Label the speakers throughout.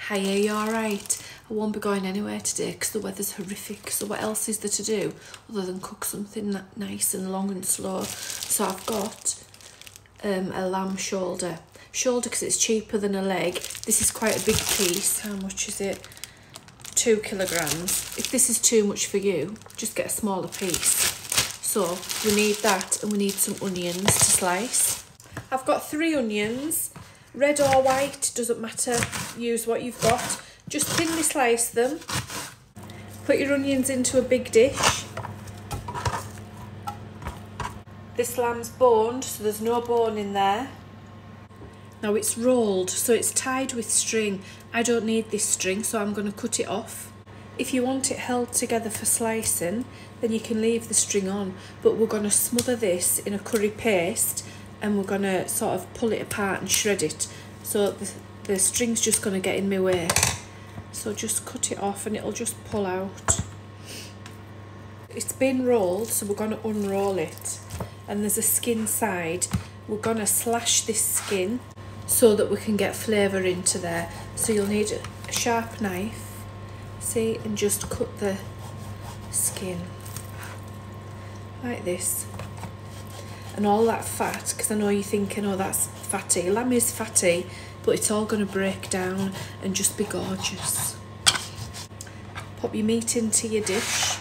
Speaker 1: Hi, are you alright? I won't be going anywhere today because the weather's horrific. So what else is there to do other than cook something nice and long and slow? So I've got a lamb shoulder. Shoulder because it's cheaper than a leg. This is quite a big piece. How much is it? 2 kilograms. If this is too much for you, just get a smaller piece. So we need that, and we need some onions to slice. I've got 3 onions. Red or white, doesn't matter, use what you've got. Just thinly slice them. Put your onions into a big dish. This lamb's boned, so there's no bone in there. Now it's rolled, so it's tied with string. I don't need this string, so I'm going to cut it off. If you want it held together for slicing, then you can leave the string on, but we're going to smother this in a curry paste and we're going to sort of pull it apart and shred it. So the string's just going to get in my way. So just cut it off and it'll just pull out. It's been rolled, so we're going to unroll it. And there's a skin side. We're going to slash this skin so that we can get flavour into there. So you'll need a sharp knife, see, and just cut the skin like this. And all that fat, because I know you're thinking, oh, that's fatty. Lamb is fatty, but it's all going to break down and just be gorgeous. Pop your meat into your dish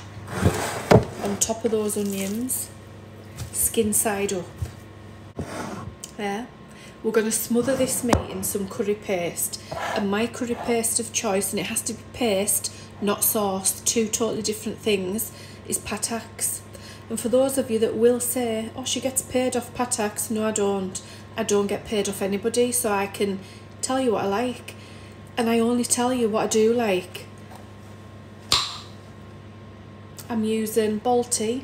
Speaker 1: on top of those onions, skin side up. There. We're going to smother this meat in some curry paste, and my curry paste of choice, and it has to be paste, not sauce, 2 totally different things, is Patak's. And for those of you that will say, oh, she gets paid off Patak's, no, I don't. I don't get paid off anybody, so I can tell you what I like, and I only tell you what I do like. I'm using Balti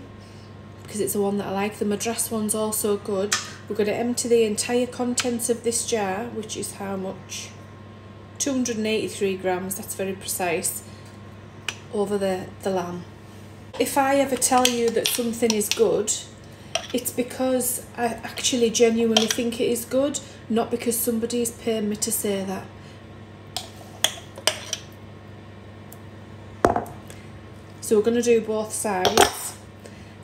Speaker 1: because it's the one that I like. The Madras one's also good. We're going to empty the entire contents of this jar, which is how much? 283 grams, that's very precise, over the lamb. If I ever tell you that something is good, it's because I actually genuinely think it is good, not because somebody is paying me to say that. So we're going to do both sides.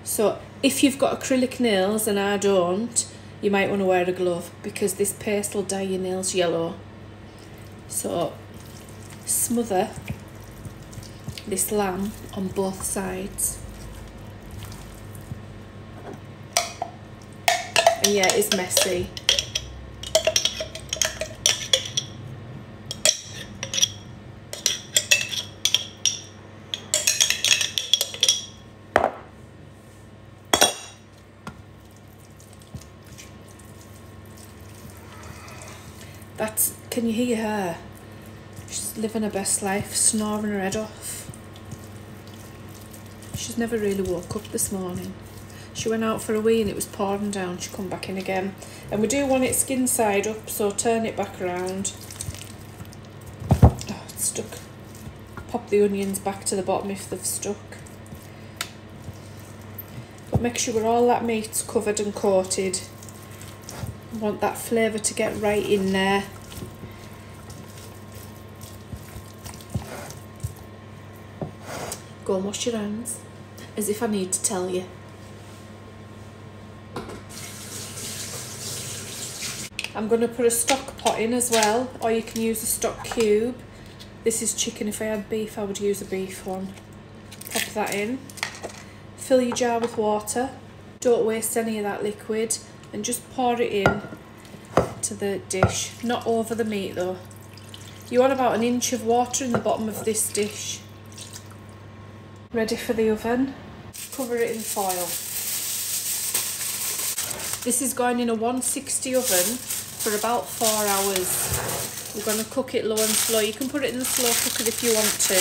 Speaker 1: So if you've got acrylic nails and I don't, you might want to wear a glove because this paste will dye your nails yellow. So smother this lamb on both sides. And yeah, it is messy. Can you hear her? She's living her best life, snoring her head off. She's never really woke up this morning. She went out for a wee and it was pouring down. She come back in again. And we do want it skin side up, so turn it back around. Oh, it's stuck. Pop the onions back to the bottom if they've stuck. But make sure all that meat's covered and coated. I want that flavour to get right in there. Go and wash your hands, as if I need to tell you. I'm going to put a stock pot in as well, or you can use a stock cube. This is chicken. If I had beef, I would use a beef one. Pop that in. Fill your jar with water. Don't waste any of that liquid, and just pour it in to the dish. Not over the meat though. You want about 1 inch of water in the bottom of this dish. Ready for the oven. Cover it in foil. This is going in a 160 oven for about 4 hours. We're going to cook it low and slow. You can put it in the slow cooker if you want to.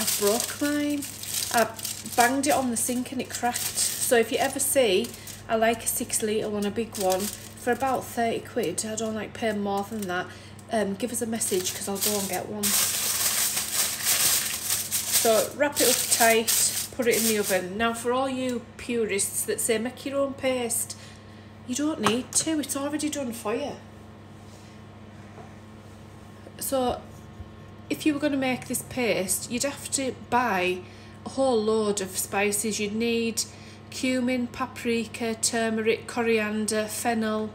Speaker 1: I broke mine. I banged it on the sink and it cracked. So if you ever see, I like a 6 litre one, a big one, for about 30 quid. I don't like paying more than that. Give us a message because I'll go and get one. So wrap it up tight, put it in the oven. Now for all you purists that say make your own paste, you don't need to, it's already done for you. So if you were going to make this paste, you'd have to buy a whole load of spices. You'd need cumin, paprika, turmeric, coriander, fennel,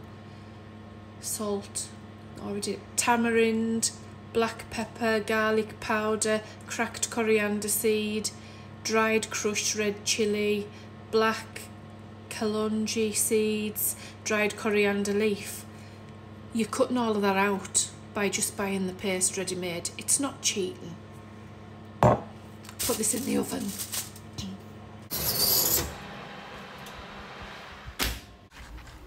Speaker 1: salt, already tamarind, black pepper, garlic powder, cracked coriander seed, dried crushed red chilli, black kalonji seeds, dried coriander leaf. You're cutting all of that out by just buying the paste ready made. It's not cheating. Put this in the oven.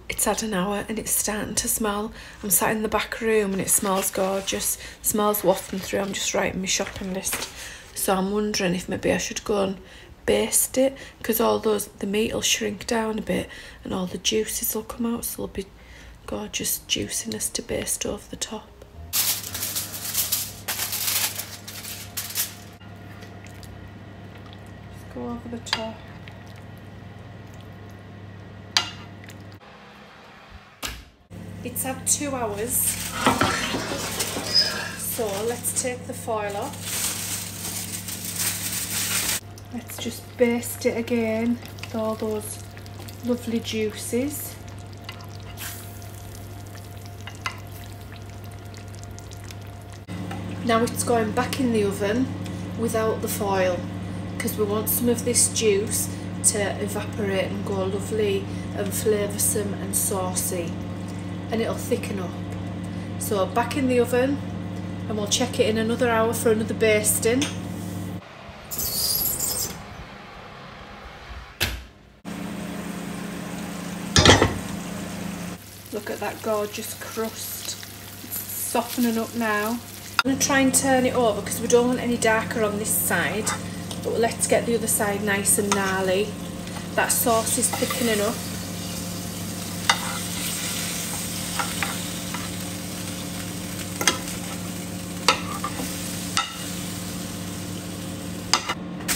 Speaker 1: It's had an hour and it's starting to smell. I'm sat in the back room and it smells gorgeous. It smells wafting through. I'm just writing my shopping list. So I'm wondering if maybe I should go and baste it, because the meat will shrink down a bit and all the juices will come out, so there'll be gorgeous juiciness to baste over the top. Just go over the top. It's had 2 hours, so let's take the foil off. Let's just baste it again with all those lovely juices. Now it's going back in the oven without the foil, because we want some of this juice to evaporate and go lovely and flavoursome and saucy, and it'll thicken up. So back in the oven, and we'll check it in another hour for another basting. Look at that gorgeous crust. It's softening up now. I'm going to try and turn it over because we don't want any darker on this side, but let's get the other side nice and gnarly. That sauce is thickening up.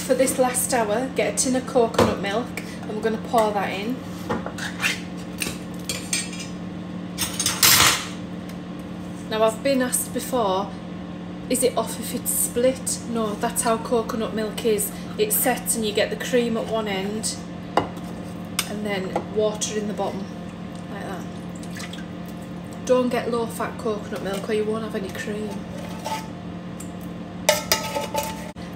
Speaker 1: For this last hour, get a tin of coconut milk and we're going to pour that in. Now I've been asked before, is it off if it's split? No, that's how coconut milk is. It sets and you get the cream at one end and then water in the bottom, like that. Don't get low fat coconut milk or you won't have any cream.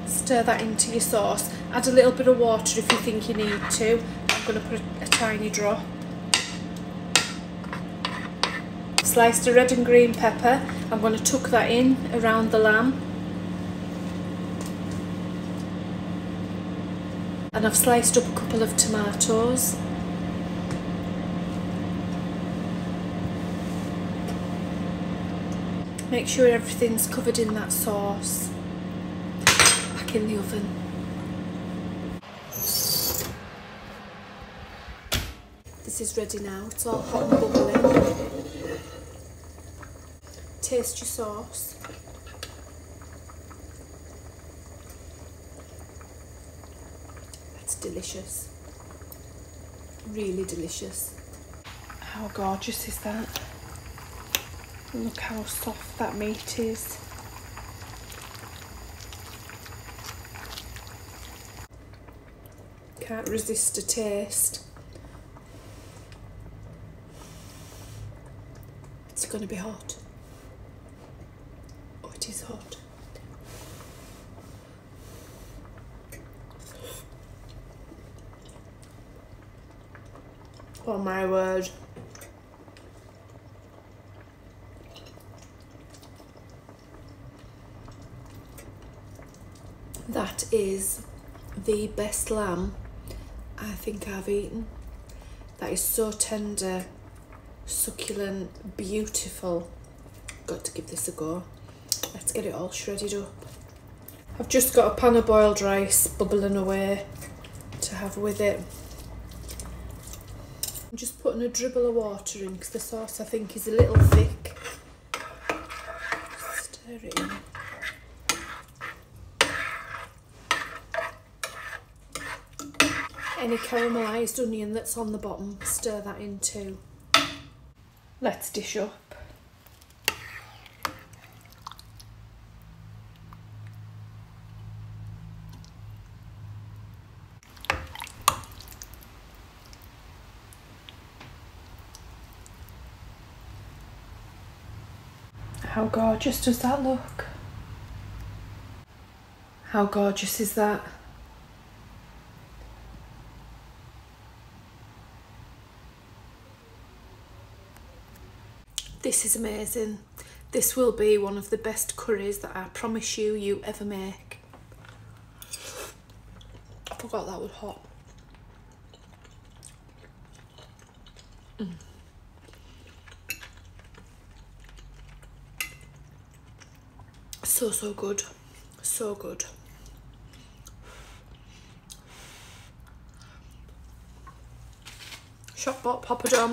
Speaker 1: Stir that into your sauce. Add a little bit of water if you think you need to. I'm going to put a tiny drop. Sliced a red and green pepper. I'm going to tuck that in around the lamb. And I've sliced up a couple of tomatoes. Make sure everything's covered in that sauce. Back in the oven. This is ready now. It's all hot and bubbling. Taste your sauce. That's delicious. Really delicious. How gorgeous is that? Look how soft that meat is. Can't resist a taste. It's going to be hot. Oh, it is hot. Oh my word. That is the best lamb I think I've eaten. That is so tender, succulent, beautiful. Got to give this a go. Let's get it all shredded up. I've just got a pan of boiled rice bubbling away to have with it. I'm just putting a dribble of water in because the sauce I think is a little thick. Stir it in. Any caramelised onion that's on the bottom, stir that in too. Let's dish up. How gorgeous does that look? How gorgeous is that? This is amazing. This will be one of the best curries that I promise you ever make. I forgot that was hot. So good. So good. Shop bought poppadom.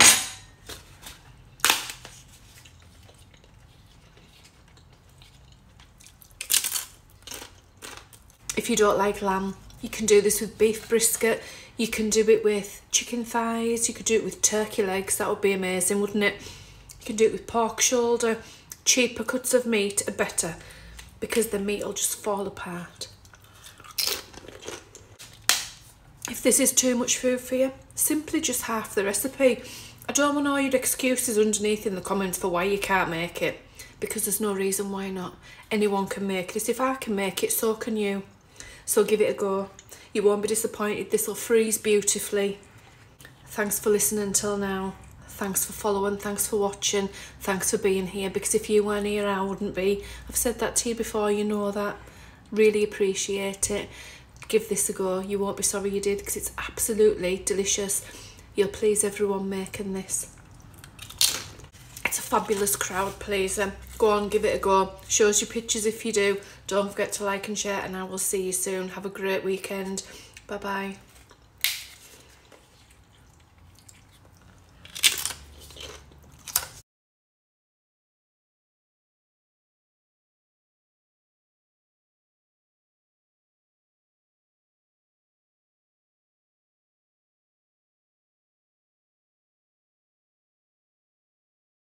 Speaker 1: If you don't like lamb, you can do this with beef brisket. You can do it with chicken thighs. You could do it with turkey legs. That would be amazing, wouldn't it? You can do it with pork shoulder. Cheaper cuts of meat are better because the meat will just fall apart. If this is too much food for you, simply just half the recipe. I don't want all your excuses underneath in the comments for why you can't make it, because there's no reason why not. Anyone can make this. If I can make it, so can you. So give it a go. You won't be disappointed. This will freeze beautifully. Thanks for listening till now. Thanks for following. Thanks for watching. Thanks for being here, because if you weren't here, I wouldn't be. I've said that to you before, you know that. Really appreciate it. Give this a go. You won't be sorry you did, because it's absolutely delicious. You'll please everyone making this. It's a fabulous crowd pleaser. Go on, give it a go. Shows you pictures if you do. Don't forget to like and share, and I will see you soon. Have a great weekend. Bye bye.